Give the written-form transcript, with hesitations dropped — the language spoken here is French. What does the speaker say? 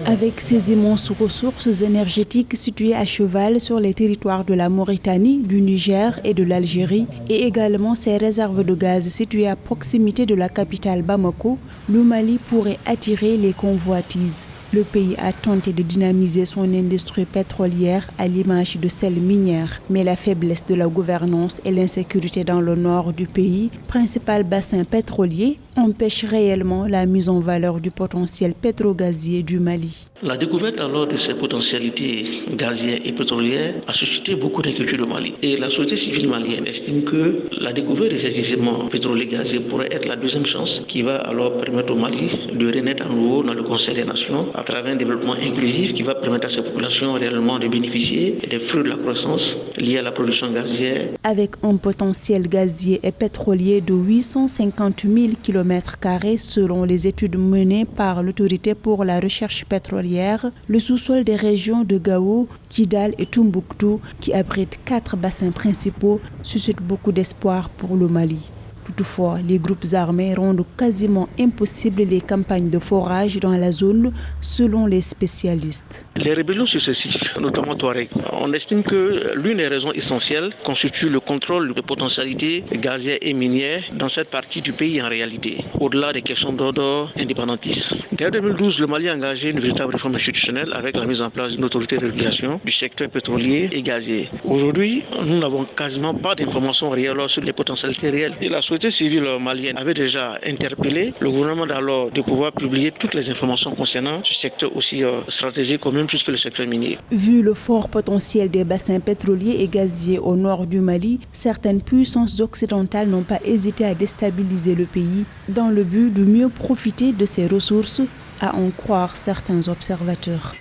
Avec ces immenses ressources énergétiques situées à cheval sur les territoires de la Mauritanie, du Niger et de l'Algérie, et également ses réserves de gaz situées à proximité de la capitale Bamako, le Mali pourrait attirer les convoitises. Le pays a tenté de dynamiser son industrie pétrolière à l'image de celle minière, mais la faiblesse de la gouvernance et l'insécurité dans le nord du pays, principal bassin pétrolier, empêchent réellement la mise en valeur du potentiel pétrogazier du Mali. La découverte alors de ces potentialités gazières et pétrolières a suscité beaucoup d'inquiétudes au Mali. Et la société civile malienne estime que la découverte de ces gisements pétroliers gaziers pourrait être la deuxième chance qui va alors permettre au Mali de renaître à nouveau dans le Conseil des Nations à travers un développement inclusif qui va permettre à ces populations réellement de bénéficier des fruits de la croissance liés à la production gazière. Avec un potentiel gazier et pétrolier de 850 000 km² selon les études menées par l'autorité pour la recherche pétrolière, le sous-sol des régions de Gao, Kidal et Tombouctou, qui abritent 4 bassins principaux, suscite beaucoup d'espoir pour le Mali. Toutefois, les groupes armés rendent quasiment impossibles les campagnes de forage dans la zone, selon les spécialistes. Les rébellions successives, notamment Touareg, on estime que l'une des raisons essentielles constitue le contrôle des potentialités gazières et minières dans cette partie du pays en réalité, au-delà des questions d'ordre indépendantiste. Dès 2012, le Mali a engagé une véritable réforme institutionnelle avec la mise en place d'une autorité de régulation du secteur pétrolier et gazier. Aujourd'hui, nous n'avons quasiment pas d'informations réelles sur les potentialités réelles. Et la société civile malienne avait déjà interpellé le gouvernement d'alors de pouvoir publier toutes les informations concernant ce secteur aussi stratégique au même plus que le secteur minier. Vu le fort potentiel des bassins pétroliers et gaziers au nord du Mali, certaines puissances occidentales n'ont pas hésité à déstabiliser le pays dans le but de mieux profiter de ses ressources, à en croire certains observateurs.